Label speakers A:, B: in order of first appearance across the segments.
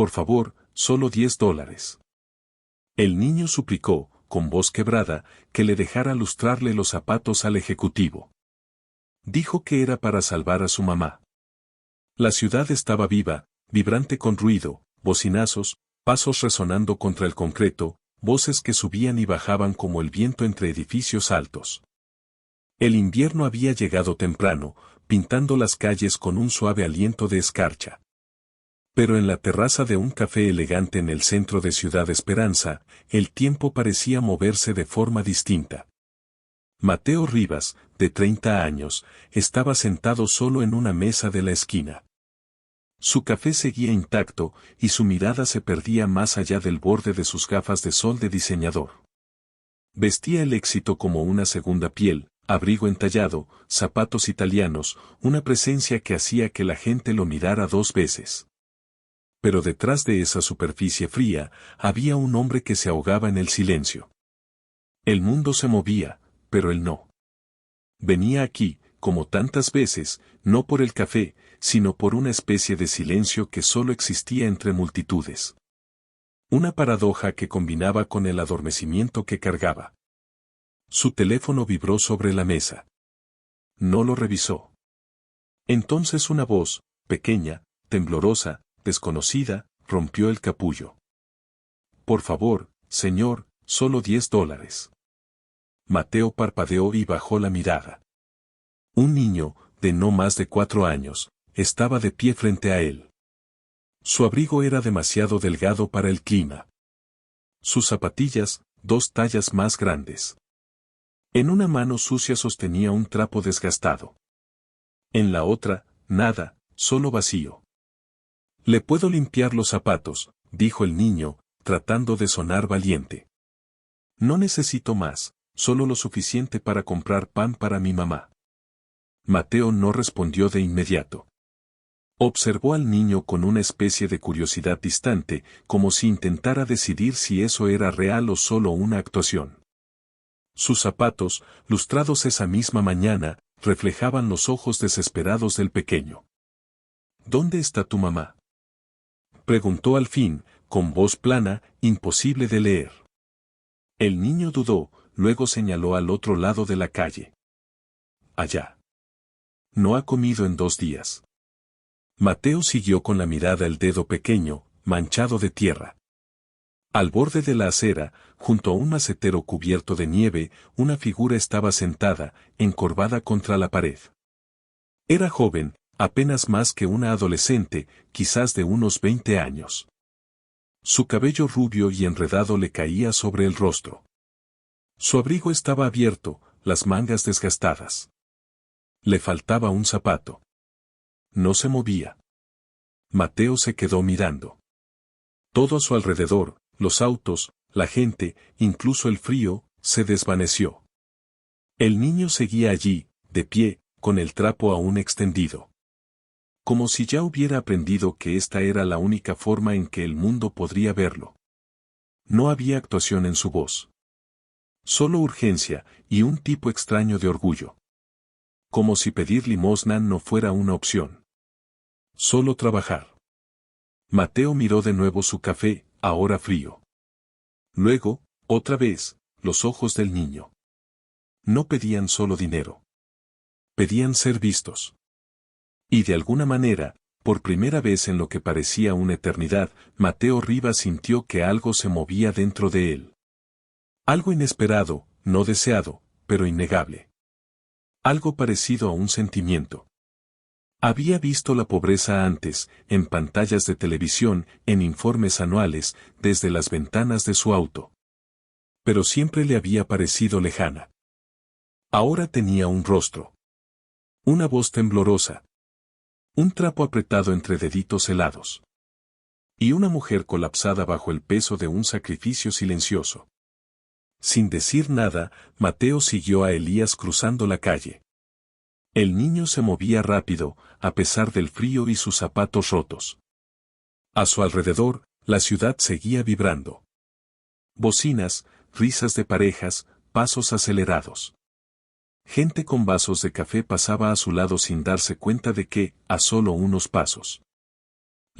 A: Por favor, solo $10. El niño suplicó, con voz quebrada, que le dejara lustrarle los zapatos al ejecutivo. Dijo que era para salvar a su mamá. La ciudad estaba viva, vibrante con ruido, bocinazos, pasos resonando contra el concreto, voces que subían y bajaban como el viento entre edificios altos. El invierno había llegado temprano, pintando las calles con un suave aliento de escarcha. Pero en la terraza de un café elegante en el centro de Ciudad Esperanza, el tiempo parecía moverse de forma distinta. Mateo Rivas, de 30 años, estaba sentado solo en una mesa de la esquina. Su café seguía intacto y su mirada se perdía más allá del borde de sus gafas de sol de diseñador. Vestía el éxito como una segunda piel, abrigo entallado, zapatos italianos, una presencia que hacía que la gente lo mirara 2 veces. Pero detrás de esa superficie fría, había un hombre que se ahogaba en el silencio. El mundo se movía, pero él no. Venía aquí, como tantas veces, no por el café, sino por una especie de silencio que solo existía entre multitudes. Una paradoja que combinaba con el adormecimiento que cargaba. Su teléfono vibró sobre la mesa. No lo revisó. Entonces una voz, pequeña, temblorosa, desconocida, rompió el capullo. Por favor, señor, solo $10. Mateo parpadeó y bajó la mirada. Un niño, de no más de 4 años, estaba de pie frente a él. Su abrigo era demasiado delgado para el clima. Sus zapatillas, 2 tallas más grandes. En una mano sucia sostenía un trapo desgastado. En la otra, nada, solo vacío. «Le puedo limpiar los zapatos», dijo el niño, tratando de sonar valiente. «No necesito más, solo lo suficiente para comprar pan para mi mamá». Mateo no respondió de inmediato. Observó al niño con una especie de curiosidad distante, como si intentara decidir si eso era real o solo una actuación. Sus zapatos, lustrados esa misma mañana, reflejaban los ojos desesperados del pequeño. «¿Dónde está tu mamá?», preguntó al fin, con voz plana, imposible de leer. El niño dudó, luego señaló al otro lado de la calle. «Allá. No ha comido en 2 días». Mateo siguió con la mirada el dedo pequeño, manchado de tierra. Al borde de la acera, junto a un macetero cubierto de nieve, una figura estaba sentada, encorvada contra la pared. Era joven, apenas más que una adolescente, quizás de unos 20 años. Su cabello rubio y enredado le caía sobre el rostro. Su abrigo estaba abierto, las mangas desgastadas. Le faltaba un zapato. No se movía. Mateo se quedó mirando. Todo a su alrededor, los autos, la gente, incluso el frío, se desvaneció. El niño seguía allí, de pie, con el trapo aún extendido. Como si ya hubiera aprendido que esta era la única forma en que el mundo podría verlo. No había actuación en su voz. Solo urgencia, y un tipo extraño de orgullo. Como si pedir limosna no fuera una opción. Solo trabajar. Mateo miró de nuevo su café, ahora frío. Luego, otra vez, los ojos del niño. No pedían solo dinero. Pedían ser vistos. Y de alguna manera, por primera vez en lo que parecía una eternidad, Mateo Rivas sintió que algo se movía dentro de él. Algo inesperado, no deseado, pero innegable. Algo parecido a un sentimiento. Había visto la pobreza antes, en pantallas de televisión, en informes anuales, desde las ventanas de su auto. Pero siempre le había parecido lejana. Ahora tenía un rostro. Una voz temblorosa. Un trapo apretado entre deditos helados. Y una mujer colapsada bajo el peso de un sacrificio silencioso. Sin decir nada, Mateo siguió a Elías cruzando la calle. El niño se movía rápido, a pesar del frío y sus zapatos rotos. A su alrededor, la ciudad seguía vibrando. Bocinas, risas de parejas, pasos acelerados. Gente con vasos de café pasaba a su lado sin darse cuenta de que, a solo unos pasos.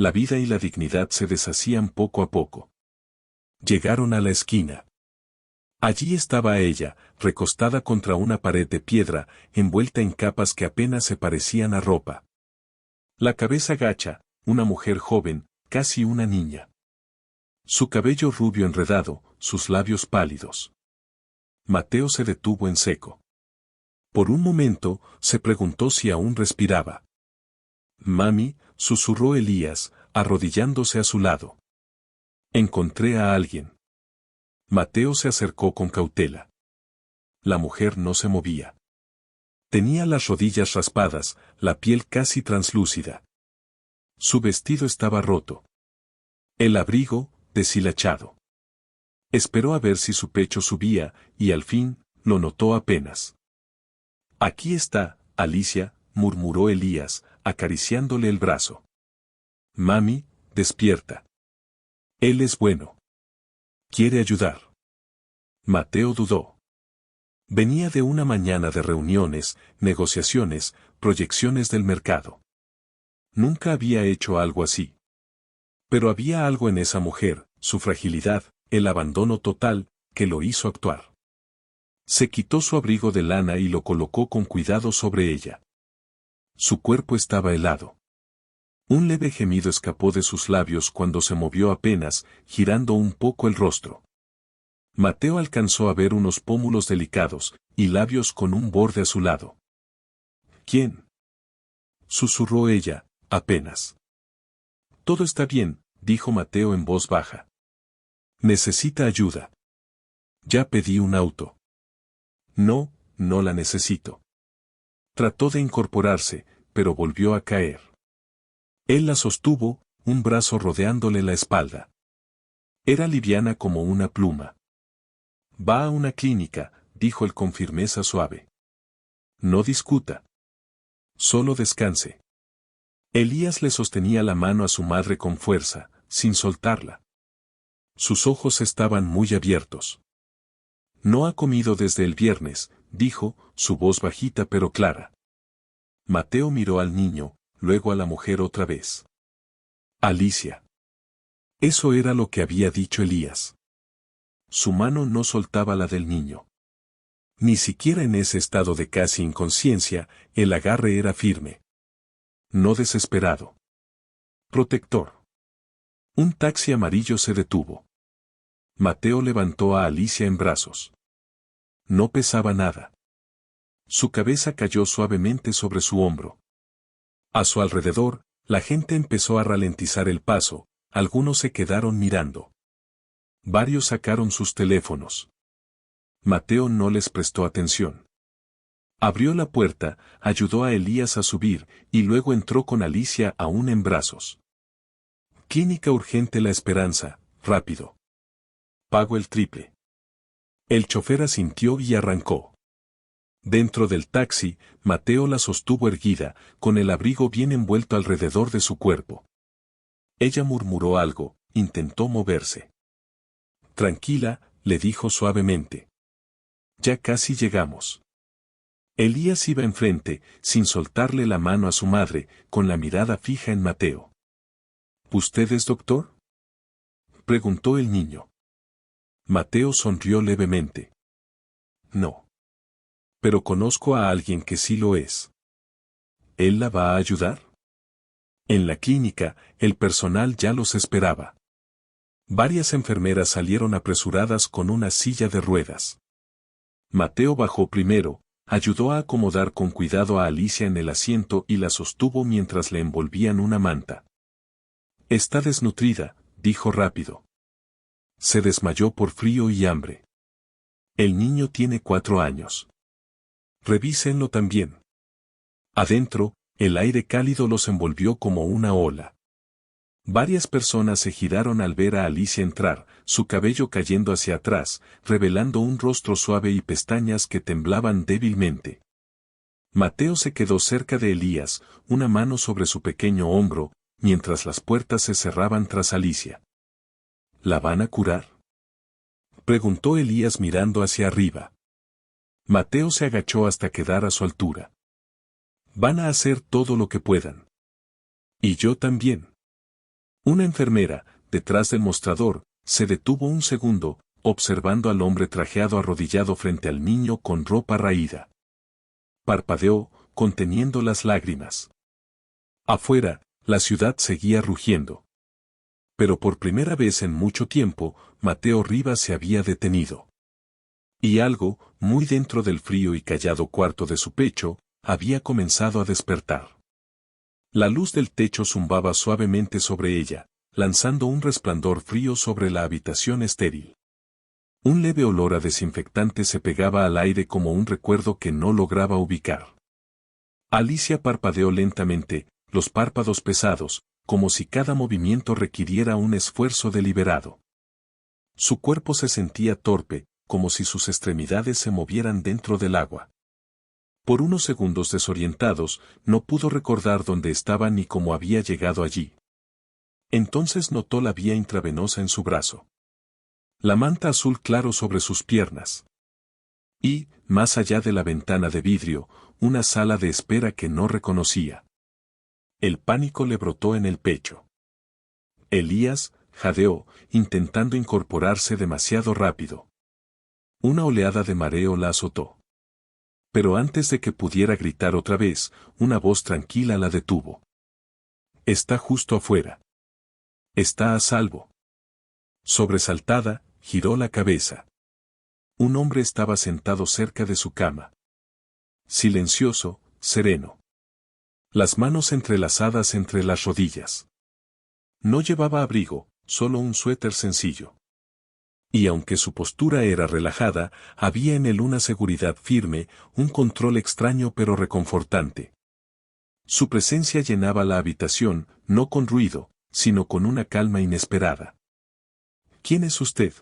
A: La vida y la dignidad se deshacían poco a poco. Llegaron a la esquina. Allí estaba ella, recostada contra una pared de piedra, envuelta en capas que apenas se parecían a ropa. La cabeza gacha, una mujer joven, casi una niña. Su cabello rubio enredado, sus labios pálidos. Mateo se detuvo en seco. Por un momento, se preguntó si aún respiraba. Mami, susurró Elías, arrodillándose a su lado. Encontré a alguien. Mateo se acercó con cautela. La mujer no se movía. Tenía las rodillas raspadas, la piel casi translúcida. Su vestido estaba roto. El abrigo, deshilachado. Esperó a ver si su pecho subía, y al fin, lo notó apenas. Aquí está, Alicia, murmuró Elías, acariciándole el brazo. Mami, despierta. Él es bueno. Quiere ayudar. Mateo dudó. Venía de una mañana de reuniones, negociaciones, proyecciones del mercado. Nunca había hecho algo así. Pero había algo en esa mujer, su fragilidad, el abandono total, que lo hizo actuar. Se quitó su abrigo de lana y lo colocó con cuidado sobre ella. Su cuerpo estaba helado. Un leve gemido escapó de sus labios cuando se movió apenas, girando un poco el rostro. Mateo alcanzó a ver unos pómulos delicados, y labios con un borde azulado. ¿Quién? Susurró ella, apenas. Todo está bien, dijo Mateo en voz baja. Necesita ayuda. Ya pedí un auto. No, no la necesito. Trató de incorporarse, pero volvió a caer. Él la sostuvo, un brazo rodeándole la espalda. Era liviana como una pluma. Va a una clínica, dijo él con firmeza suave. No discuta. Solo descanse. Elías le sostenía la mano a su madre con fuerza, sin soltarla. Sus ojos estaban muy abiertos. No ha comido desde el viernes, dijo, su voz bajita pero clara. Mateo miró al niño, luego a la mujer otra vez. Alicia. Eso era lo que había dicho Elías. Su mano no soltaba la del niño. Ni siquiera en ese estado de casi inconsciencia, el agarre era firme. No desesperado. Protector. Un taxi amarillo se detuvo. Mateo levantó a Alicia en brazos. No pesaba nada. Su cabeza cayó suavemente sobre su hombro. A su alrededor, la gente empezó a ralentizar el paso, algunos se quedaron mirando. Varios sacaron sus teléfonos. Mateo no les prestó atención. Abrió la puerta, ayudó a Elías a subir, y luego entró con Alicia aún en brazos. Clínica Urgente La Esperanza, rápido. Pago el triple. El chofer asintió y arrancó. Dentro del taxi, Mateo la sostuvo erguida, con el abrigo bien envuelto alrededor de su cuerpo. Ella murmuró algo, intentó moverse. Tranquila, le dijo suavemente. Ya casi llegamos. Elías iba enfrente, sin soltarle la mano a su madre, con la mirada fija en Mateo. ¿Usted es doctor? Preguntó el niño. Mateo sonrió levemente. No. Pero conozco a alguien que sí lo es. ¿Él la va a ayudar? En la clínica, el personal ya los esperaba. Varias enfermeras salieron apresuradas con una silla de ruedas. Mateo bajó primero, ayudó a acomodar con cuidado a Alicia en el asiento y la sostuvo mientras le envolvían una manta. Está desnutrida, dijo rápido. Se desmayó por frío y hambre. El niño tiene 4 años. Revísenlo también. Adentro, el aire cálido los envolvió como una ola. Varias personas se giraron al ver a Alicia entrar, su cabello cayendo hacia atrás, revelando un rostro suave y pestañas que temblaban débilmente. Mateo se quedó cerca de Elías, una mano sobre su pequeño hombro, mientras las puertas se cerraban tras Alicia. ¿La van a curar?, preguntó Elías mirando hacia arriba. Mateo se agachó hasta quedar a su altura. Van a hacer todo lo que puedan. Y yo también. Una enfermera, detrás del mostrador, se detuvo un segundo, observando al hombre trajeado arrodillado frente al niño con ropa raída. Parpadeó, conteniendo las lágrimas. Afuera, la ciudad seguía rugiendo. Pero por primera vez en mucho tiempo, Mateo Rivas se había detenido. Y algo, muy dentro del frío y callado cuarto de su pecho, había comenzado a despertar. La luz del techo zumbaba suavemente sobre ella, lanzando un resplandor frío sobre la habitación estéril. Un leve olor a desinfectante se pegaba al aire como un recuerdo que no lograba ubicar. Alicia parpadeó lentamente, los párpados pesados, como si cada movimiento requiriera un esfuerzo deliberado. Su cuerpo se sentía torpe, como si sus extremidades se movieran dentro del agua. Por unos segundos desorientados, no pudo recordar dónde estaba ni cómo había llegado allí. Entonces notó la vía intravenosa en su brazo. La manta azul claro sobre sus piernas. Y, más allá de la ventana de vidrio, una sala de espera que no reconocía. El pánico le brotó en el pecho. Elías jadeó, intentando incorporarse demasiado rápido. Una oleada de mareo la azotó. Pero antes de que pudiera gritar otra vez, una voz tranquila la detuvo. Está justo afuera. Está a salvo. Sobresaltada, giró la cabeza. Un hombre estaba sentado cerca de su cama. Silencioso, sereno. Las manos entrelazadas entre las rodillas. No llevaba abrigo, solo un suéter sencillo. Y aunque su postura era relajada, había en él una seguridad firme, un control extraño pero reconfortante. Su presencia llenaba la habitación, no con ruido, sino con una calma inesperada. ¿Quién es usted?,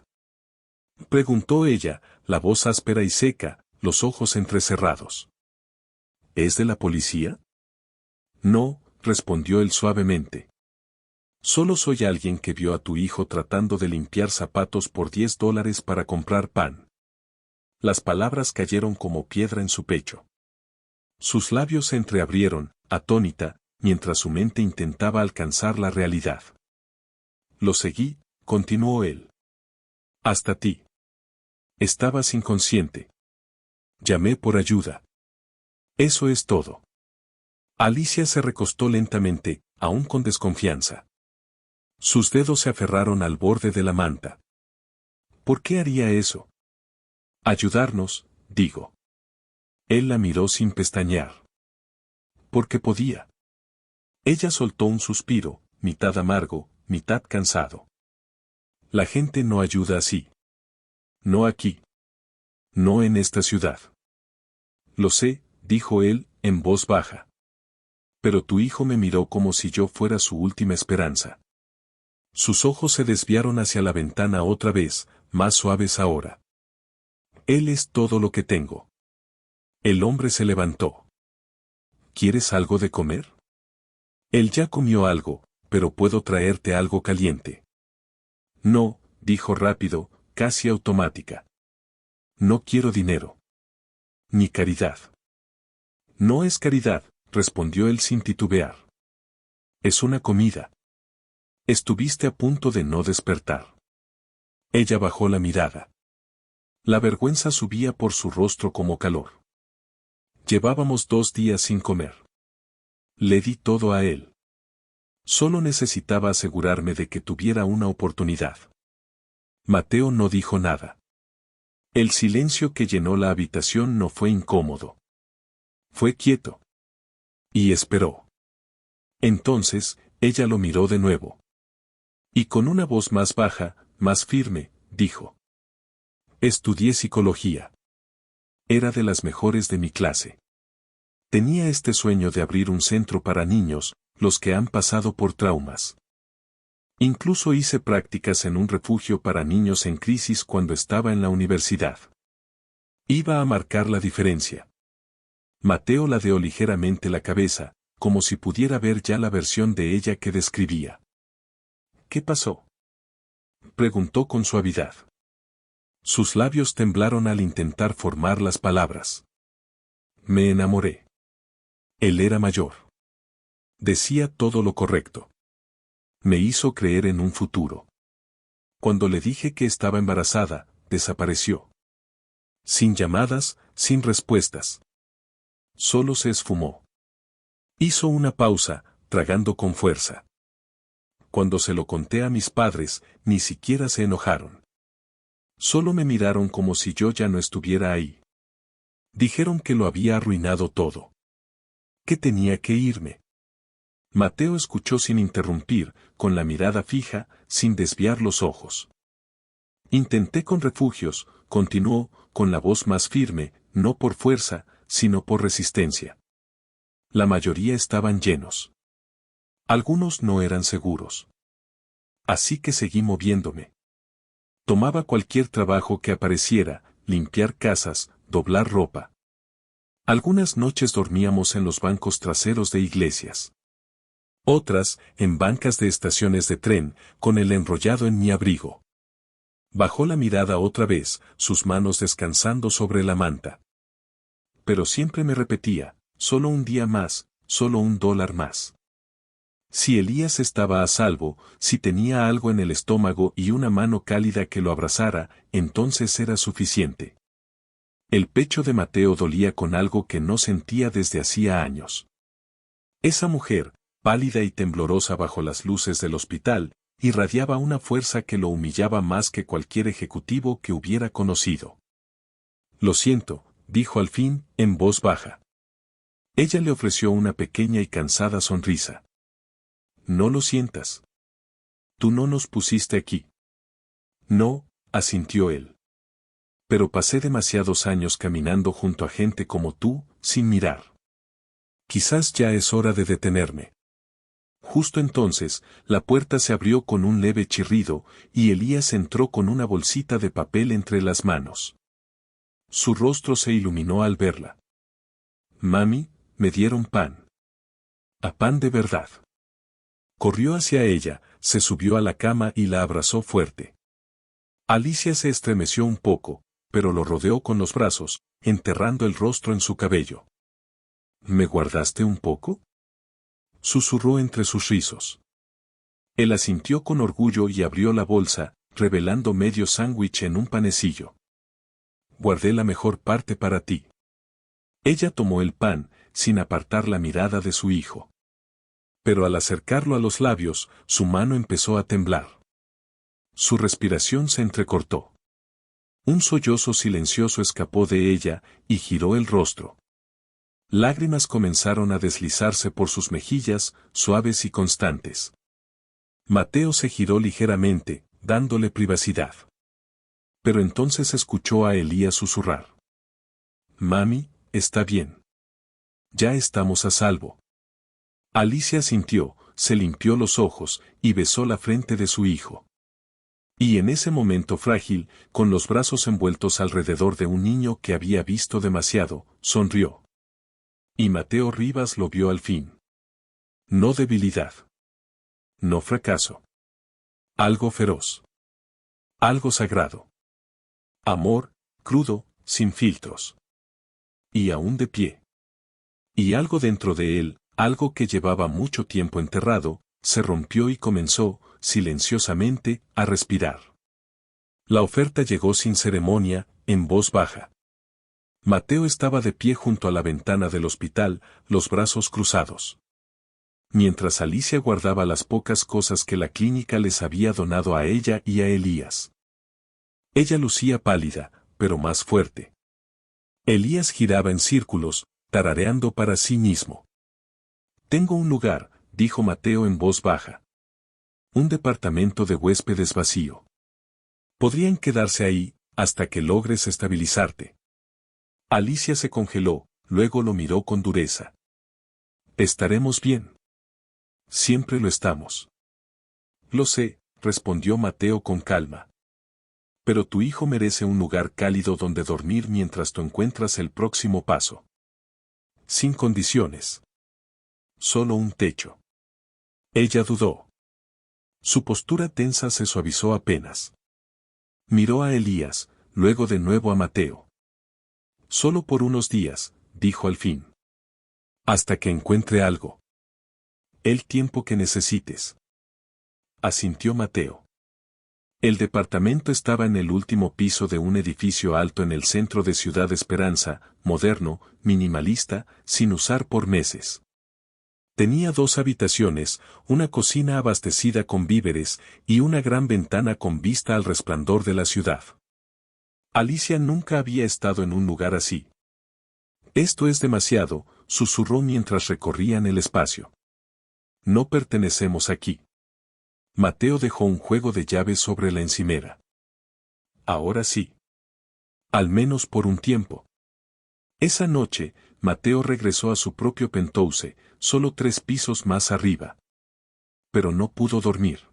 A: preguntó ella, la voz áspera y seca, los ojos entrecerrados. ¿Es de la policía? No, respondió él suavemente. Solo soy alguien que vio a tu hijo tratando de limpiar zapatos por $10 para comprar pan. Las palabras cayeron como piedra en su pecho. Sus labios se entreabrieron, atónita, mientras su mente intentaba alcanzar la realidad. Lo seguí, continuó él. Hasta ti. Estabas inconsciente. Llamé por ayuda. Eso es todo. Alicia se recostó lentamente, aún con desconfianza. Sus dedos se aferraron al borde de la manta. ¿Por qué haría eso? Ayudarnos, digo. Él la miró sin pestañear. Porque podía. Ella soltó un suspiro, mitad amargo, mitad cansado. La gente no ayuda así. No aquí. No en esta ciudad. Lo sé, dijo él, en voz baja. Pero tu hijo me miró como si yo fuera su última esperanza. Sus ojos se desviaron hacia la ventana otra vez, más suaves ahora. Él es todo lo que tengo. El hombre se levantó. ¿Quieres algo de comer? Él ya comió algo, pero puedo traerte algo caliente. No, dijo rápido, casi automática. No quiero dinero. Ni caridad. No es caridad, respondió él sin titubear. Es una comida. Estuviste a punto de no despertar. Ella bajó la mirada. La vergüenza subía por su rostro como calor. Llevábamos 2 días sin comer. Le di todo a él. Solo necesitaba asegurarme de que tuviera una oportunidad. Mateo no dijo nada. El silencio que llenó la habitación no fue incómodo. Fue quieto. Y esperó. Entonces, ella lo miró de nuevo. Y con una voz más baja, más firme, dijo. Estudié psicología. Era de las mejores de mi clase. Tenía este sueño de abrir un centro para niños, los que han pasado por traumas. Incluso hice prácticas en un refugio para niños en crisis cuando estaba en la universidad. Iba a marcar la diferencia. Mateo ladeó ligeramente la cabeza, como si pudiera ver ya la versión de ella que describía. ¿Qué pasó?, preguntó con suavidad. Sus labios temblaron al intentar formar las palabras. Me enamoré. Él era mayor. Decía todo lo correcto. Me hizo creer en un futuro. Cuando le dije que estaba embarazada, desapareció. Sin llamadas, sin respuestas. Solo se esfumó. Hizo una pausa, tragando con fuerza. Cuando se lo conté a mis padres, ni siquiera se enojaron. Solo me miraron como si yo ya no estuviera ahí. Dijeron que lo había arruinado todo. Que tenía que irme. Mateo escuchó sin interrumpir, con la mirada fija, sin desviar los ojos. Intenté con refugios, continuó, con la voz más firme, no por fuerza, sino por resistencia. La mayoría estaban llenos. Algunos no eran seguros. Así que seguí moviéndome. Tomaba cualquier trabajo que apareciera, limpiar casas, doblar ropa. Algunas noches dormíamos en los bancos traseros de iglesias. Otras, en bancas de estaciones de tren, con el enrollado en mi abrigo. Bajó la mirada otra vez, sus manos descansando sobre la manta. Pero siempre me repetía, solo un día más, solo $1 más. Si Elías estaba a salvo, si tenía algo en el estómago y una mano cálida que lo abrazara, entonces era suficiente. El pecho de Mateo dolía con algo que no sentía desde hacía años. Esa mujer, pálida y temblorosa bajo las luces del hospital, irradiaba una fuerza que lo humillaba más que cualquier ejecutivo que hubiera conocido. Lo siento, dijo al fin, en voz baja. Ella le ofreció una pequeña y cansada sonrisa. No lo sientas. Tú no nos pusiste aquí. No, asintió él. Pero pasé demasiados años caminando junto a gente como tú, sin mirar. Quizás ya es hora de detenerme. Justo entonces, la puerta se abrió con un leve chirrido, y Elías entró con una bolsita de papel entre las manos. Su rostro se iluminó al verla. Mami, me dieron pan. A pan de verdad. Corrió hacia ella, se subió a la cama y la abrazó fuerte. Alicia se estremeció un poco, pero lo rodeó con los brazos, enterrando el rostro en su cabello. ¿Me guardaste un poco?, susurró entre sus rizos. Él asintió con orgullo y abrió la bolsa, revelando medio sándwich en un panecillo. Guardé la mejor parte para ti. Ella tomó el pan, sin apartar la mirada de su hijo. Pero al acercarlo a los labios, su mano empezó a temblar. Su respiración se entrecortó. Un sollozo silencioso escapó de ella, y giró el rostro. Lágrimas comenzaron a deslizarse por sus mejillas, suaves y constantes. Mateo se giró ligeramente, dándole privacidad. Pero entonces escuchó a Elías susurrar. Mami, está bien. Ya estamos a salvo. Alicia sintió, se limpió los ojos, y besó la frente de su hijo. Y en ese momento frágil, con los brazos envueltos alrededor de un niño que había visto demasiado, sonrió. Y Mateo Rivas lo vio al fin. No debilidad. No fracaso. Algo feroz. Algo sagrado. Amor, crudo, sin filtros. Y aún de pie. Y algo dentro de él, algo que llevaba mucho tiempo enterrado, se rompió y comenzó, silenciosamente, a respirar. La oferta llegó sin ceremonia, en voz baja. Mateo estaba de pie junto a la ventana del hospital, los brazos cruzados. Mientras Alicia guardaba las pocas cosas que la clínica les había donado a ella y a Elías. Ella lucía pálida, pero más fuerte. Elías giraba en círculos, tarareando para sí mismo. Tengo un lugar, dijo Mateo en voz baja. Un departamento de huéspedes vacío. Podrían quedarse ahí, hasta que logres estabilizarte. Alicia se congeló, luego lo miró con dureza. Estaremos bien. Siempre lo estamos. Lo sé, respondió Mateo con calma. Pero tu hijo merece un lugar cálido donde dormir mientras tú encuentras el próximo paso. Sin condiciones. Solo un techo. Ella dudó. Su postura tensa se suavizó apenas. Miró a Elías, luego de nuevo a Mateo. Solo por unos días, dijo al fin. Hasta que encuentre algo. El tiempo que necesites. asintió Mateo. El departamento estaba en el último piso de un edificio alto en el centro de Ciudad Esperanza, moderno, minimalista, sin usar por meses. Tenía 2 habitaciones, una cocina abastecida con víveres y una gran ventana con vista al resplandor de la ciudad. Alicia nunca había estado en un lugar así. Esto es demasiado, susurró mientras recorrían el espacio. No pertenecemos aquí. Mateo dejó un juego de llaves sobre la encimera. Ahora sí. Al menos por un tiempo. Esa noche, Mateo regresó a su propio penthouse, solo 3 pisos más arriba. Pero no pudo dormir.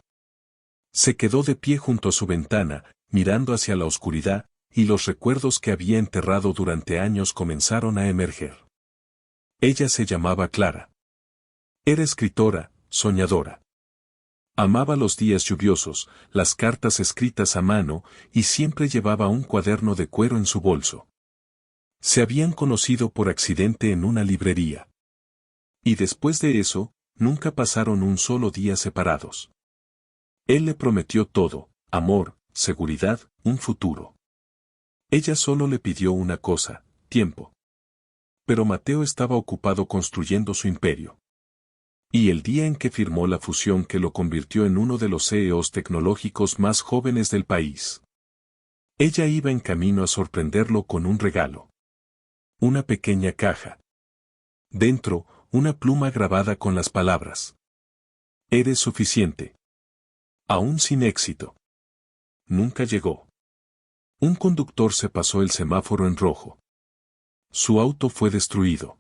A: Se quedó de pie junto a su ventana, mirando hacia la oscuridad, y los recuerdos que había enterrado durante años comenzaron a emerger. Ella se llamaba Clara. Era escritora, soñadora. Amaba los días lluviosos, las cartas escritas a mano, y siempre llevaba un cuaderno de cuero en su bolso. Se habían conocido por accidente en una librería. Y después de eso, nunca pasaron un solo día separados. Él le prometió todo, amor, seguridad, un futuro. Ella solo le pidió una cosa, tiempo. Pero Mateo estaba ocupado construyendo su imperio. Y el día en que firmó la fusión que lo convirtió en uno de los CEOs tecnológicos más jóvenes del país. Ella iba en camino a sorprenderlo con un regalo. Una pequeña caja. Dentro, una pluma grabada con las palabras: Eres suficiente. Aún sin éxito. Nunca llegó. Un conductor se pasó el semáforo en rojo. Su auto fue destruido.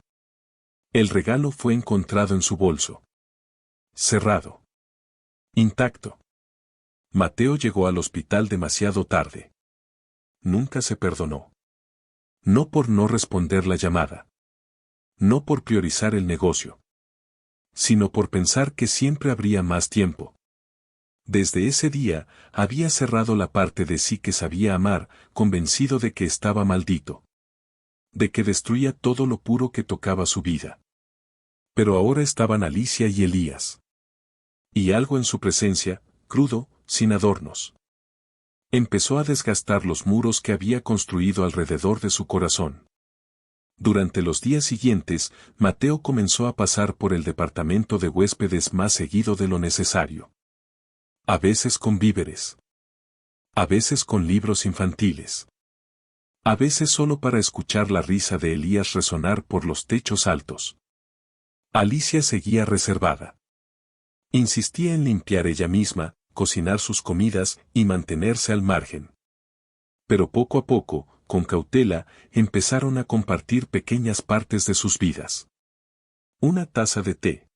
A: El regalo fue encontrado en su bolso. Cerrado. Intacto. Mateo llegó al hospital demasiado tarde. Nunca se perdonó. No por no responder la llamada. No por priorizar el negocio. Sino por pensar que siempre habría más tiempo. Desde ese día, había cerrado la parte de sí que sabía amar, convencido de que estaba maldito. De que destruía todo lo puro que tocaba su vida. Pero ahora estaban Alicia y Elías. Y algo en su presencia, crudo, sin adornos. Empezó a desgastar los muros que había construido alrededor de su corazón. Durante los días siguientes, Mateo comenzó a pasar por el departamento de huéspedes más seguido de lo necesario. A veces con víveres. A veces con libros infantiles. A veces solo para escuchar la risa de Elías resonar por los techos altos. Alicia seguía reservada. Insistía en limpiar ella misma, cocinar sus comidas y mantenerse al margen. Pero poco a poco, con cautela, empezaron a compartir pequeñas partes de sus vidas. Una taza de té.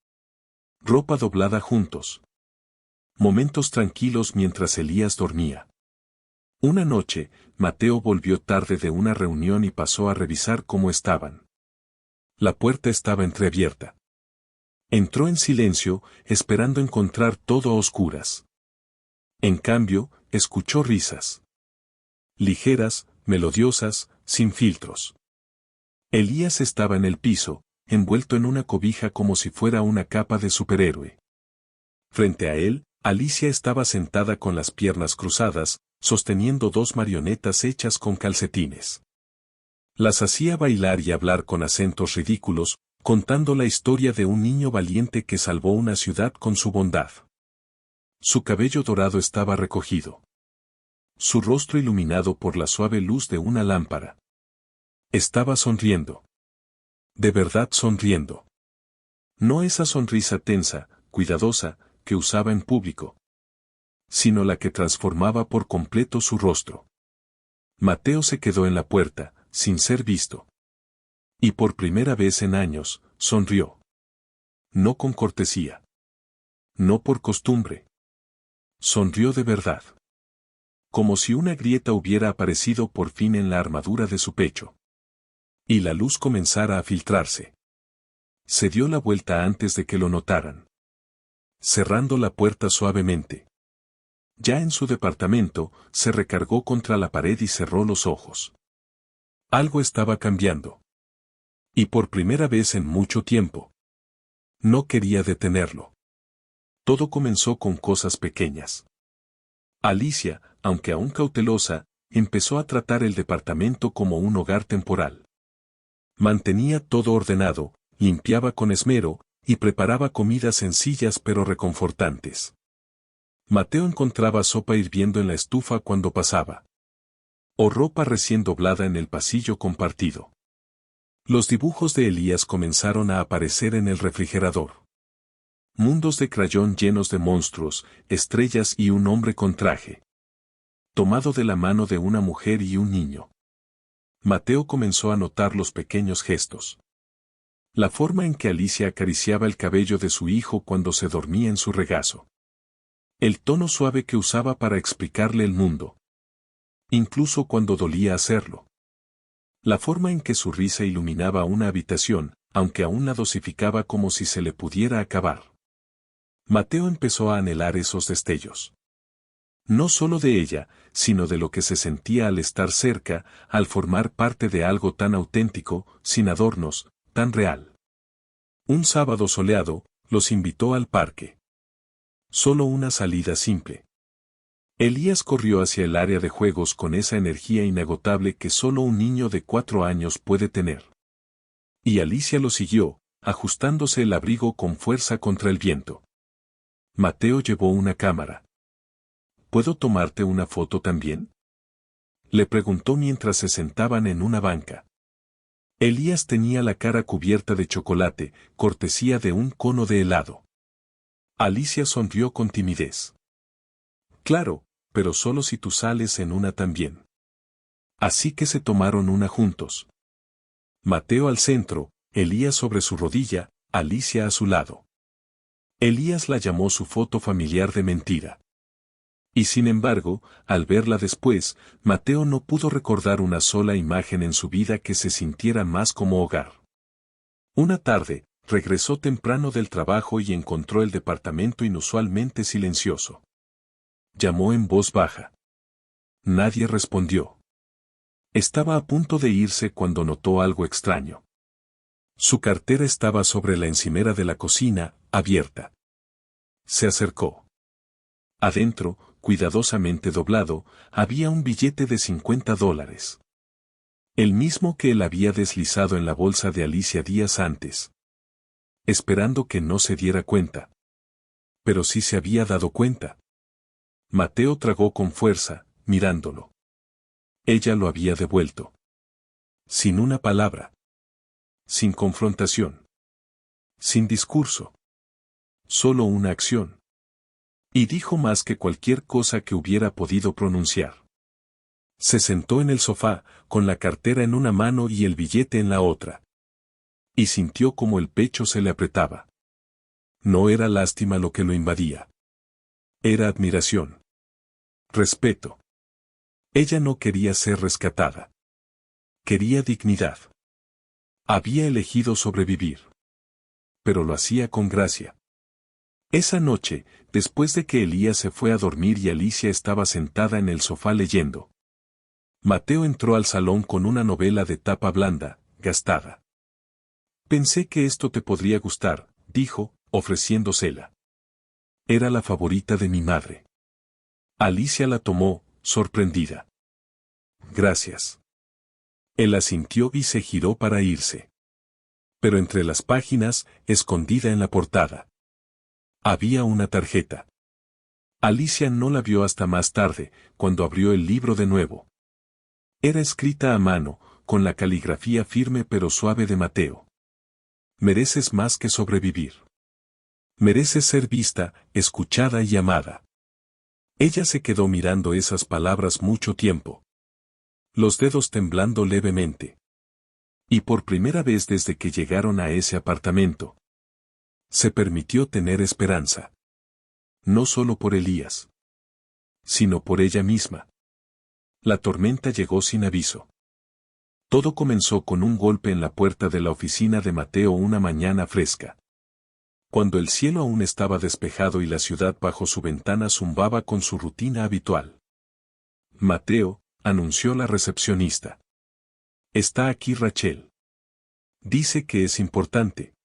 A: Ropa doblada juntos. Momentos tranquilos mientras Elías dormía. Una noche, Mateo volvió tarde de una reunión y pasó a revisar cómo estaban. La puerta estaba entreabierta. Entró en silencio, esperando encontrar todo a oscuras. En cambio, escuchó risas. Ligeras, melodiosas, sin filtros. Elías estaba en el piso, envuelto en una cobija como si fuera una capa de superhéroe. Frente a él, Alicia estaba sentada con las piernas cruzadas, sosteniendo 2 marionetas hechas con calcetines. Las hacía bailar y hablar con acentos ridículos, contando la historia de un niño valiente que salvó una ciudad con su bondad. Su cabello dorado estaba recogido. Su rostro iluminado por la suave luz de una lámpara. Estaba sonriendo. De verdad sonriendo. No esa sonrisa tensa, cuidadosa, que usaba en público, sino la que transformaba por completo su rostro. Mateo se quedó en la puerta, sin ser visto. Y por primera vez en años, sonrió. No con cortesía. No por costumbre. Sonrió de verdad. Como si una grieta hubiera aparecido por fin en la armadura de su pecho. Y la luz comenzara a filtrarse. Se dio la vuelta antes de que lo notaran. Cerrando la puerta suavemente. Ya en su departamento, se recargó contra la pared y cerró los ojos. Algo estaba cambiando. Y por primera vez en mucho tiempo. No quería detenerlo. Todo comenzó con cosas pequeñas. Alicia, aunque aún cautelosa, empezó a tratar el departamento como un hogar temporal. Mantenía todo ordenado, limpiaba con esmero, y preparaba comidas sencillas pero reconfortantes. Mateo encontraba sopa hirviendo en la estufa cuando pasaba. O ropa recién doblada en el pasillo compartido. Los dibujos de Elías comenzaron a aparecer en el refrigerador. Mundos de crayón llenos de monstruos, estrellas y un hombre con traje. Tomado de la mano de una mujer y un niño. Mateo comenzó a notar los pequeños gestos. La forma en que Alicia acariciaba el cabello de su hijo cuando se dormía en su regazo. El tono suave que usaba para explicarle el mundo. Incluso cuando dolía hacerlo. La forma en que su risa iluminaba una habitación, aunque aún la dosificaba como si se le pudiera acabar. Mateo empezó a anhelar esos destellos. No solo de ella, sino de lo que se sentía al estar cerca, al formar parte de algo tan auténtico, sin adornos, tan real. Un sábado soleado, los invitó al parque. Solo una salida simple. Elías corrió hacia el área de juegos con esa energía inagotable que solo un niño de 4 años puede tener. Y Alicia lo siguió, ajustándose el abrigo con fuerza contra el viento. Mateo llevó una cámara. ¿Puedo tomarte una foto también? Le preguntó mientras se sentaban en una banca. Elías tenía la cara cubierta de chocolate, cortesía de un cono de helado. Alicia sonrió con timidez. Claro, pero solo si tú sales en una también. Así que se tomaron una juntos. Mateo al centro, Elías sobre su rodilla, Alicia a su lado. Elías la llamó su foto familiar de mentira. Y sin embargo, al verla después, Mateo no pudo recordar una sola imagen en su vida que se sintiera más como hogar. Una tarde, regresó temprano del trabajo y encontró el departamento inusualmente silencioso. Llamó en voz baja. Nadie respondió. Estaba a punto de irse cuando notó algo extraño. Su cartera estaba sobre la encimera de la cocina, abierta. Se acercó. Adentro, cuidadosamente doblado, había un billete de $50. El mismo que él había deslizado en la bolsa de Alicia días antes. Esperando que no se diera cuenta. Pero sí se había dado cuenta. Mateo tragó con fuerza, mirándolo. Ella lo había devuelto. Sin una palabra. Sin confrontación. Sin discurso. Solo una acción. Y dijo más que cualquier cosa que hubiera podido pronunciar. Se sentó en el sofá, con la cartera en una mano y el billete en la otra. Y sintió como el pecho se le apretaba. No era lástima lo que lo invadía. Era admiración. Respeto. Ella no quería ser rescatada. Quería dignidad. Había elegido sobrevivir. Pero lo hacía con gracia. Esa noche, después de que Elías se fue a dormir y Alicia estaba sentada en el sofá leyendo. Mateo entró al salón con una novela de tapa blanda, gastada. Pensé que esto te podría gustar, dijo, ofreciéndosela. Era la favorita de mi madre. Alicia la tomó, sorprendida. Gracias. Él asintió y se giró para irse. Pero entre las páginas, escondida en la portada, había una tarjeta. Alicia no la vio hasta más tarde, cuando abrió el libro de nuevo. Era escrita a mano, con la caligrafía firme pero suave de Mateo. Mereces más que sobrevivir. Mereces ser vista, escuchada y amada. Ella se quedó mirando esas palabras mucho tiempo. Los dedos temblando levemente. Y por primera vez desde que llegaron a ese apartamento, se permitió tener esperanza. No solo por Elías, sino por ella misma. La tormenta llegó sin aviso. Todo comenzó con un golpe en la puerta de la oficina de Mateo una mañana fresca. Cuando el cielo aún estaba despejado y la ciudad bajo su ventana zumbaba con su rutina habitual. Mateo, anunció la recepcionista. Está aquí Rachel. Dice que es importante.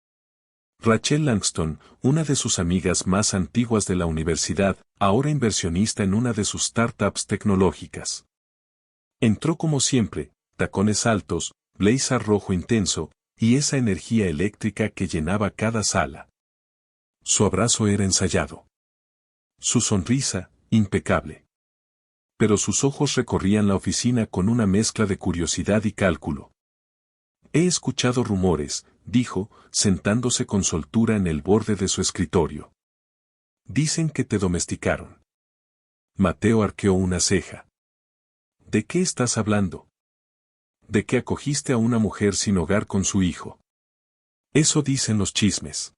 A: Rachel Langston, una de sus amigas más antiguas de la universidad, ahora inversionista en una de sus startups tecnológicas. Entró como siempre, tacones altos, blazer rojo intenso, y esa energía eléctrica que llenaba cada sala. Su abrazo era ensayado. Su sonrisa, impecable. Pero sus ojos recorrían la oficina con una mezcla de curiosidad y cálculo. He escuchado rumores, dijo, sentándose con soltura en el borde de su escritorio. Dicen que te domesticaron. Mateo arqueó una ceja. ¿De qué estás hablando? De que acogiste a una mujer sin hogar con su hijo. Eso dicen los chismes.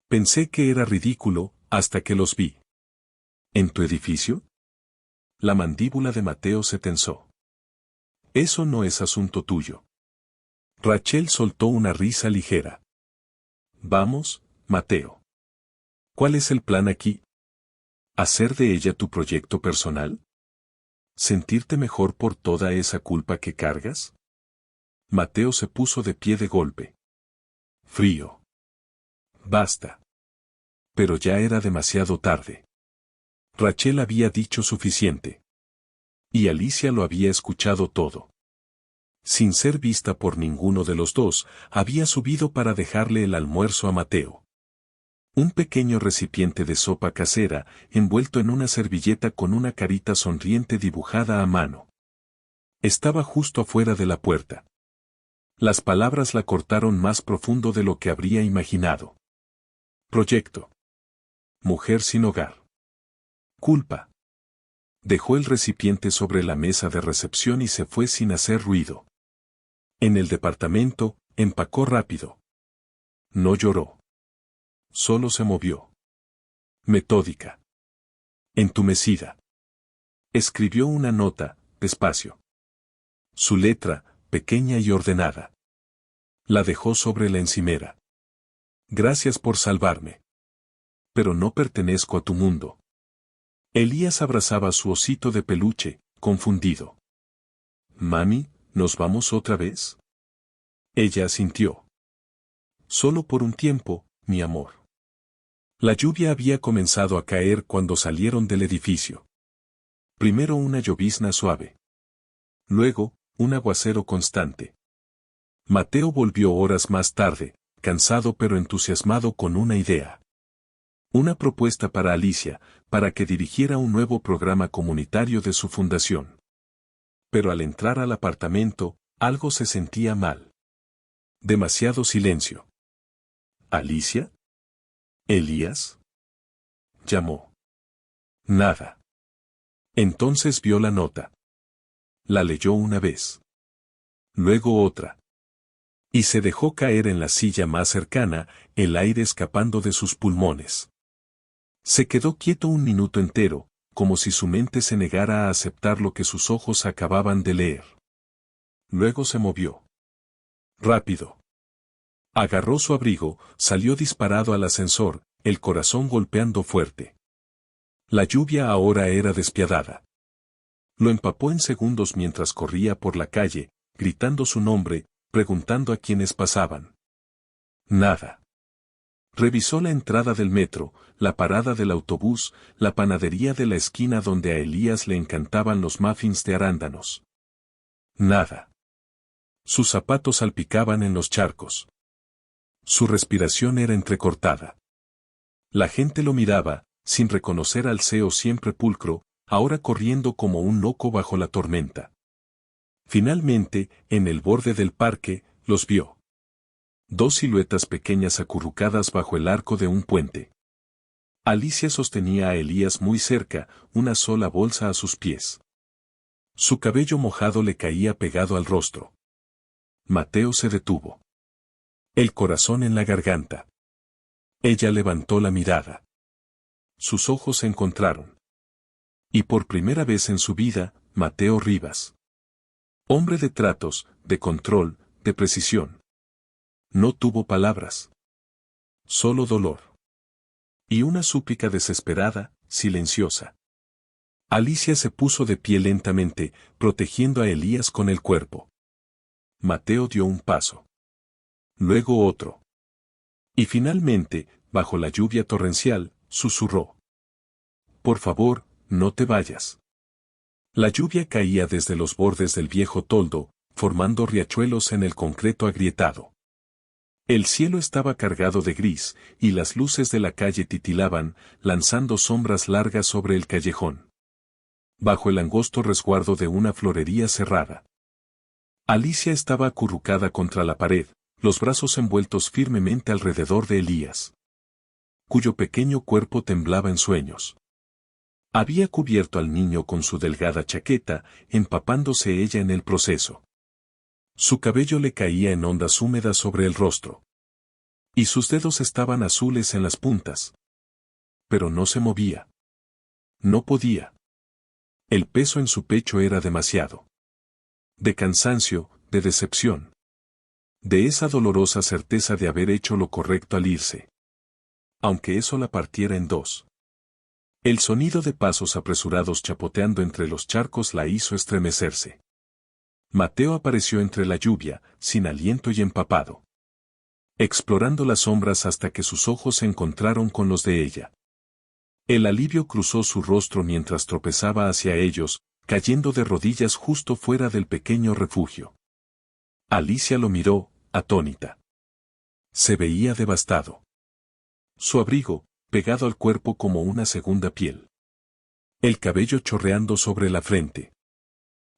A: Pensé que era ridículo, hasta que los vi. ¿En tu edificio? La mandíbula de Mateo se tensó. Eso no es asunto tuyo. Rachel soltó una risa ligera. Vamos, Mateo. ¿Cuál es el plan aquí? ¿Hacer de ella tu proyecto personal? ¿Sentirte mejor por toda esa culpa que cargas? Mateo se puso de pie de golpe. Frío. Basta. Pero ya era demasiado tarde. Rachel había dicho suficiente. Y Alicia lo había escuchado todo. Sin ser vista por ninguno de los dos, había subido para dejarle el almuerzo a Mateo. Un pequeño recipiente de sopa casera, envuelto en una servilleta con una carita sonriente dibujada a mano. Estaba justo afuera de la puerta. Las palabras la cortaron más profundo de lo que habría imaginado. Proyecto. Mujer sin hogar. Culpa. Dejó el recipiente sobre la mesa de recepción y se fue sin hacer ruido. En el departamento, empacó rápido. No lloró. Solo se movió. Metódica. Entumecida. Escribió una nota, despacio. Su letra, pequeña y ordenada. La dejó sobre la encimera. Gracias por salvarme. Pero no pertenezco a tu mundo. Elías abrazaba a su osito de peluche, confundido. Mami, ¿nos vamos otra vez? Ella asintió. Solo por un tiempo, mi amor. La lluvia había comenzado a caer cuando salieron del edificio. Primero una llovizna suave. Luego, un aguacero constante. Mateo volvió horas más tarde, cansado pero entusiasmado con una idea. Una propuesta para Alicia, para que dirigiera un nuevo programa comunitario de su fundación. Pero al entrar al apartamento, algo se sentía mal. Demasiado silencio. ¿Alicia? ¿Elías? Llamó. Nada. Entonces vio la nota. La leyó una vez. Luego otra. Y se dejó caer en la silla más cercana, el aire escapando de sus pulmones. Se quedó quieto un minuto entero, como si su mente se negara a aceptar lo que sus ojos acababan de leer. Luego se movió. Rápido. Agarró su abrigo, salió disparado al ascensor, el corazón golpeando fuerte. La lluvia ahora era despiadada. Lo empapó en segundos mientras corría por la calle, gritando su nombre, preguntando a quienes pasaban. Nada. Revisó la entrada del metro, la parada del autobús, la panadería de la esquina donde a Elías le encantaban los muffins de arándanos. Nada. Sus zapatos salpicaban en los charcos. Su respiración era entrecortada. La gente lo miraba, sin reconocer al CEO siempre pulcro, ahora corriendo como un loco bajo la tormenta. Finalmente, en el borde del parque, los vio. Dos siluetas pequeñas acurrucadas bajo el arco de un puente. Alicia sostenía a Elías muy cerca, una sola bolsa a sus pies. Su cabello mojado le caía pegado al rostro. Mateo se detuvo. El corazón en la garganta. Ella levantó la mirada. Sus ojos se encontraron. Y por primera vez en su vida, Mateo Rivas. Hombre de tratos, de control, de precisión. No tuvo palabras. Solo dolor. Y una súplica desesperada, silenciosa. Alicia se puso de pie lentamente, protegiendo a Elías con el cuerpo. Mateo dio un paso. Luego otro. Y finalmente, bajo la lluvia torrencial, susurró. Por favor, no te vayas. La lluvia caía desde los bordes del viejo toldo, formando riachuelos en el concreto agrietado. El cielo estaba cargado de gris, y las luces de la calle titilaban, lanzando sombras largas sobre el callejón. Bajo el angosto resguardo de una florería cerrada. Alicia estaba acurrucada contra la pared, los brazos envueltos firmemente alrededor de Elías, cuyo pequeño cuerpo temblaba en sueños. Había cubierto al niño con su delgada chaqueta, empapándose ella en el proceso. Su cabello le caía en ondas húmedas sobre el rostro. Y sus dedos estaban azules en las puntas. Pero no se movía. No podía. El peso en su pecho era demasiado. De cansancio, de decepción. De esa dolorosa certeza de haber hecho lo correcto al irse. Aunque eso la partiera en dos. El sonido de pasos apresurados chapoteando entre los charcos la hizo estremecerse. Mateo apareció entre la lluvia, sin aliento y empapado. Explorando las sombras hasta que sus ojos se encontraron con los de ella. El alivio cruzó su rostro mientras tropezaba hacia ellos, cayendo de rodillas justo fuera del pequeño refugio. Alicia lo miró, atónita. Se veía devastado. Su abrigo, pegado al cuerpo como una segunda piel. El cabello chorreando sobre la frente.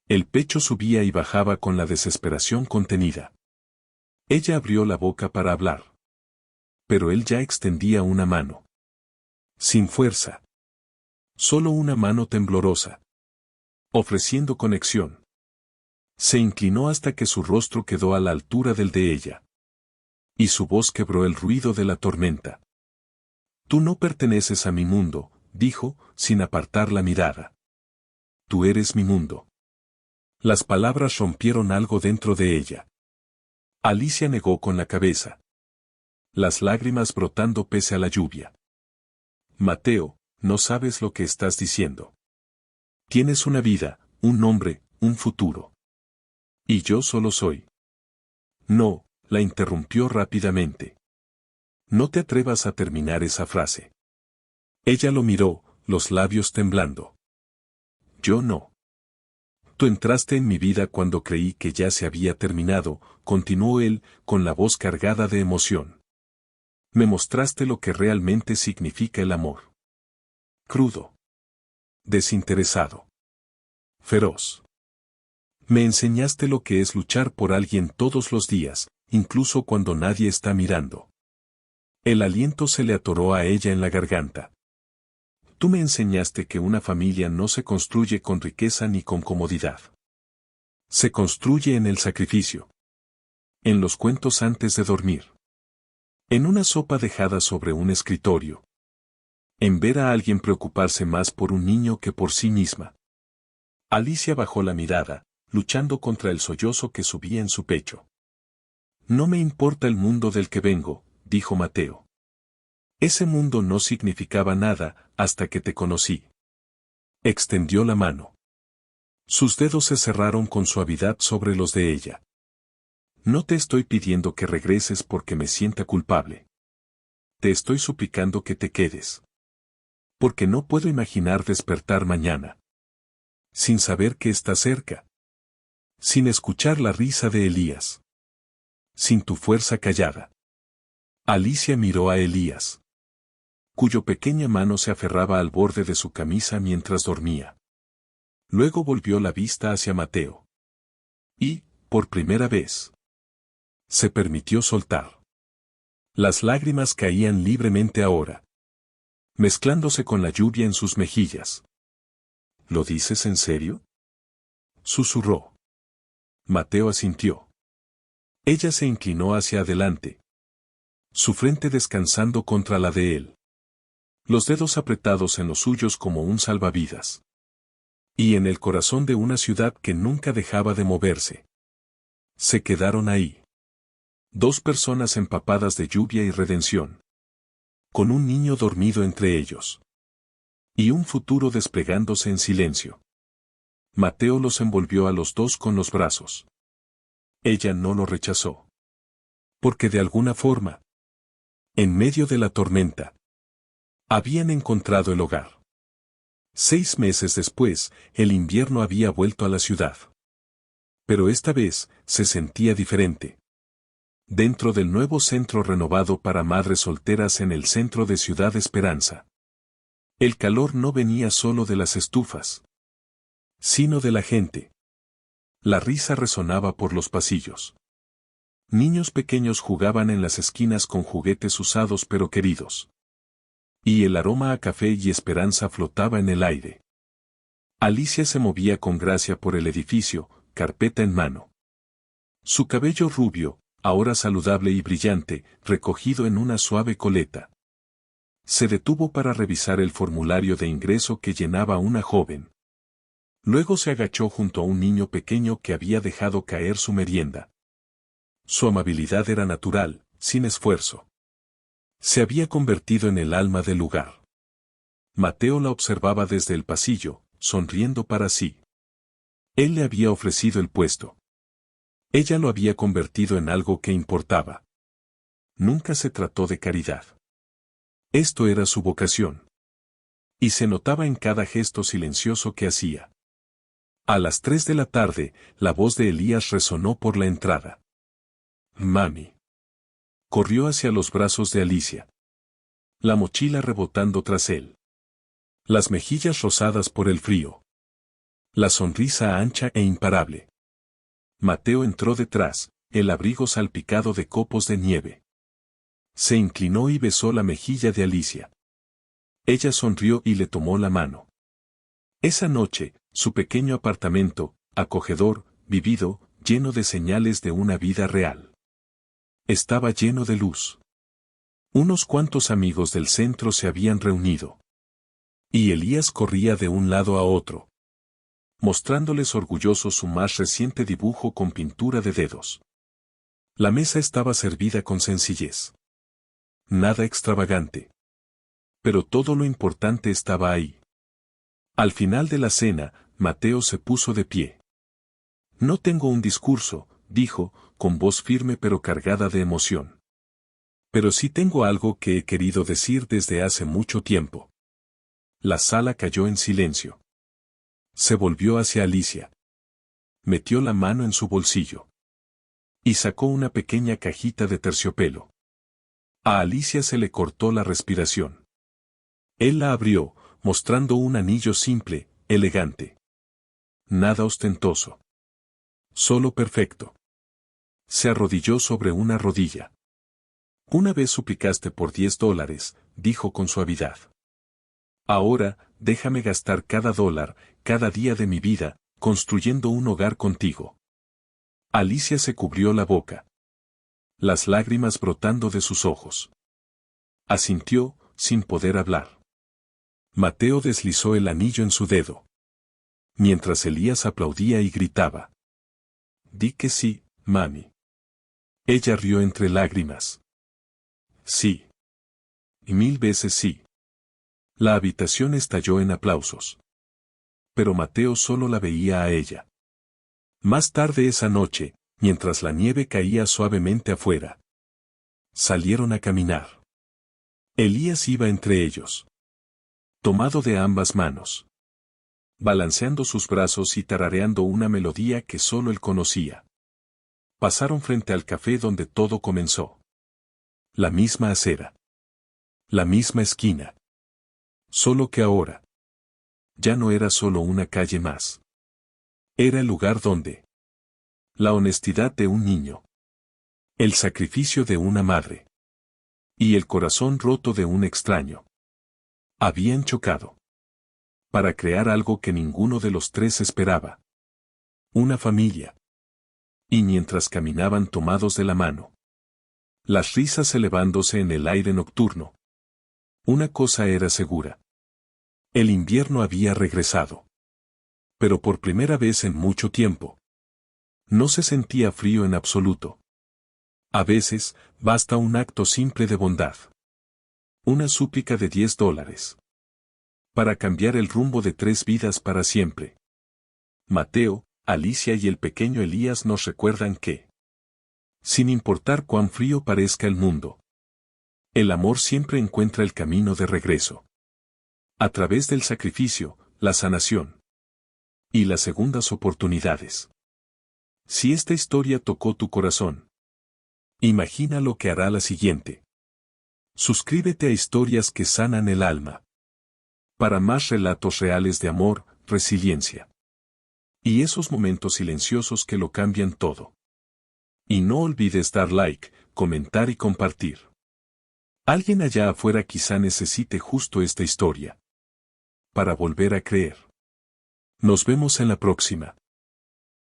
A: El pecho subía y bajaba con la desesperación contenida. Ella abrió la boca para hablar. Pero él ya extendía una mano. Sin fuerza. Solo una mano temblorosa. Ofreciendo conexión. Se inclinó hasta que su rostro quedó a la altura del de ella. Y su voz quebró el ruido de la tormenta. Tú no perteneces a mi mundo, dijo, sin apartar la mirada. Tú eres mi mundo. Las palabras rompieron algo dentro de ella. Alicia negó con la cabeza. Las lágrimas brotando pese a la lluvia. Mateo, no sabes lo que estás diciendo. Tienes una vida, un nombre, un futuro. Y yo solo soy. No, la interrumpió rápidamente. No te atrevas a terminar esa frase. Ella lo miró, los labios temblando. Yo no. Tú entraste en mi vida cuando creí que ya se había terminado, continuó él, con la voz cargada de emoción. Me mostraste lo que realmente significa el amor. Crudo. Desinteresado. Feroz. Me enseñaste lo que es luchar por alguien todos los días, incluso cuando nadie está mirando. El aliento se le atoró a ella en la garganta. Tú me enseñaste que una familia no se construye con riqueza ni con comodidad. Se construye en el sacrificio. En los cuentos antes de dormir. En una sopa dejada sobre un escritorio. En ver a alguien preocuparse más por un niño que por sí misma. Alicia bajó la mirada, luchando contra el sollozo que subía en su pecho. No me importa el mundo del que vengo, dijo Mateo. Ese mundo no significaba nada, hasta que te conocí. Extendió la mano. Sus dedos se cerraron con suavidad sobre los de ella. No te estoy pidiendo que regreses porque me sienta culpable. Te estoy suplicando que te quedes. Porque no puedo imaginar despertar mañana. Sin saber que está cerca. Sin escuchar la risa de Elías. Sin tu fuerza callada. Alicia miró a Elías, cuyo pequeña mano se aferraba al borde de su camisa mientras dormía. Luego volvió la vista hacia Mateo. Y, por primera vez, se permitió soltar. Las lágrimas caían libremente ahora, mezclándose con la lluvia en sus mejillas. ¿Lo dices en serio?, susurró. Mateo asintió. Ella se inclinó hacia adelante, su frente descansando contra la de él. Los dedos apretados en los suyos como un salvavidas. Y en el corazón de una ciudad que nunca dejaba de moverse. Se quedaron ahí. Dos personas empapadas de lluvia y redención. Con un niño dormido entre ellos. Y un futuro desplegándose en silencio. Mateo los envolvió a los dos con los brazos. Ella no lo rechazó. Porque de alguna forma, En medio de la tormenta. Habían encontrado el hogar. 6 meses después, el invierno había vuelto a la ciudad. Pero esta vez, se sentía diferente. Dentro del nuevo centro renovado para madres solteras en el centro de Ciudad Esperanza. El calor no venía solo de las estufas, sino de la gente. La risa resonaba por los pasillos. Niños pequeños jugaban en las esquinas con juguetes usados pero queridos. Y el aroma a café y esperanza flotaba en el aire. Alicia se movía con gracia por el edificio, carpeta en mano. Su cabello rubio, ahora saludable y brillante, recogido en una suave coleta. Se detuvo para revisar el formulario de ingreso que llenaba una joven. Luego se agachó junto a un niño pequeño que había dejado caer su merienda. Su amabilidad era natural, sin esfuerzo. Se había convertido en el alma del lugar. Mateo la observaba desde el pasillo, sonriendo para sí. Él le había ofrecido el puesto. Ella lo había convertido en algo que importaba. Nunca se trató de caridad. Esto era su vocación. Y se notaba en cada gesto silencioso que hacía. A las 3 de la tarde, la voz de Elías resonó por la entrada. Mami. Corrió hacia los brazos de Alicia. La mochila rebotando tras él. Las mejillas rosadas por el frío. La sonrisa ancha e imparable. Mateo entró detrás, el abrigo salpicado de copos de nieve. Se inclinó y besó la mejilla de Alicia. Ella sonrió y le tomó la mano. Esa noche, su pequeño apartamento, acogedor, vivido, lleno de señales de una vida real. Estaba lleno de luz. Unos cuantos amigos del centro se habían reunido. Y Elías corría de un lado a otro, mostrándoles orgulloso su más reciente dibujo con pintura de dedos. La mesa estaba servida con sencillez. Nada extravagante. Pero todo lo importante estaba ahí. Al final de la cena, Mateo se puso de pie. No tengo un discurso, dijo, con voz firme pero cargada de emoción. Pero sí tengo algo que he querido decir desde hace mucho tiempo. La sala cayó en silencio. Se volvió hacia Alicia. Metió la mano en su bolsillo. Y sacó una pequeña cajita de terciopelo. A Alicia se le cortó la respiración. Él la abrió, mostrando un anillo simple, elegante. Nada ostentoso. Solo perfecto. Se arrodilló sobre una rodilla. Una vez suplicaste por $10, dijo con suavidad. Ahora, déjame gastar cada dólar, cada día de mi vida, construyendo un hogar contigo. Alicia se cubrió la boca. Las lágrimas brotando de sus ojos. Asintió, sin poder hablar. Mateo deslizó el anillo en su dedo. Mientras Elías aplaudía y gritaba. Di que sí, mami. Ella rió entre lágrimas. Sí. Y 1000 veces sí. La habitación estalló en aplausos. Pero Mateo solo la veía a ella. Más tarde esa noche, mientras la nieve caía suavemente afuera, salieron a caminar. Elías iba entre ellos. Tomado de ambas manos. Balanceando sus brazos y tarareando una melodía que solo él conocía. Pasaron frente al café donde todo comenzó. La misma acera. La misma esquina. Solo que ahora. Ya no era solo una calle más. Era el lugar donde. La honestidad de un niño. El sacrificio de una madre. Y el corazón roto de un extraño. Habían chocado. Para crear algo que ninguno de los tres esperaba. Una familia. Y mientras caminaban tomados de la mano. Las risas elevándose en el aire nocturno. Una cosa era segura. El invierno había regresado. Pero por primera vez en mucho tiempo. No se sentía frío en absoluto. A veces, basta un acto simple de bondad. Una súplica de $10. Para cambiar el rumbo de 3 vidas para siempre. Mateo, Alicia y el pequeño Elías nos recuerdan que, sin importar cuán frío parezca el mundo, El amor siempre encuentra el camino de regreso. A través del sacrificio, la sanación y las segundas oportunidades. Si esta historia tocó tu corazón, imagina lo que hará la siguiente. Suscríbete a Historias que Sanan el Alma. Para más relatos reales de amor, resiliencia y esos momentos silenciosos que lo cambian todo. Y no olvides dar like, comentar y compartir. Alguien allá afuera quizá necesite justo esta historia para volver a creer. Nos vemos en la próxima.